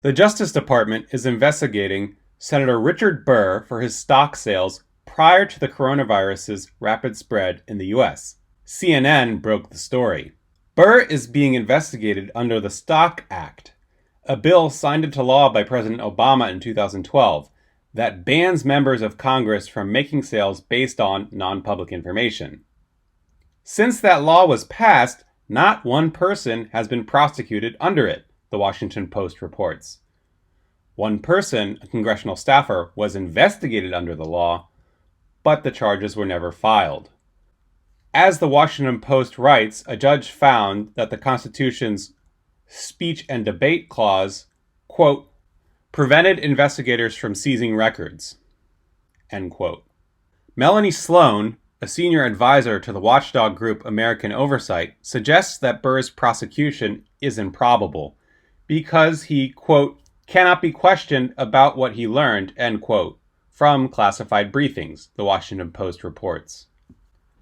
The Justice Department is investigating Senator Richard Burr for his stock sales prior to the coronavirus's rapid spread in the U.S. CNN broke the story. Burr is being investigated under the Stock Act, a bill signed into law by President Obama in 2012 that bans members of Congress from making sales based on non-public information. Since that law was passed, not one person has been prosecuted under it, the Washington Post reports. One person, a congressional staffer, was investigated under the law, but the charges were never filed. As the Washington Post writes, a judge found that the Constitution's speech and debate clause, quote, prevented investigators from seizing records, end quote. Melanie Sloan, a senior advisor to the watchdog group American Oversight, suggests that Burr's prosecution is improbable because he, quote, cannot be questioned about what he learned, end quote, from classified briefings, the Washington Post reports.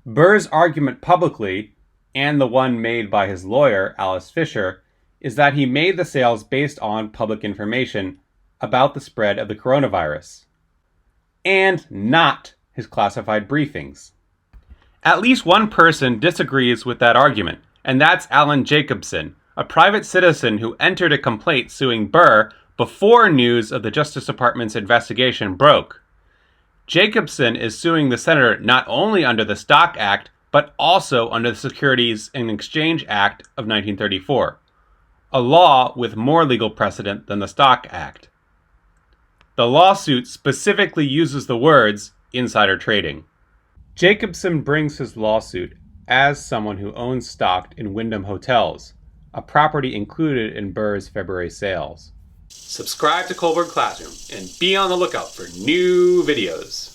Burr's argument publicly, and the one made by his lawyer, Alice Fisher, is that he made the sales based on public information about the spread of the coronavirus, and not his classified briefings. At least one person disagrees with that argument, and that's Alan Jacobson, a private citizen who entered a complaint suing Burr before news of the Justice Department's investigation broke. Jacobson is suing the senator not only under the Stock Act, but also under the Securities and Exchange Act of 1934, a law with more legal precedent than the Stock Act. The lawsuit specifically uses the words insider trading. Jacobson brings his lawsuit as someone who owns stock in Wyndham Hotels, a property included in Burr's February sales. Subscribe to Colburn Classroom and be on the lookout for new videos.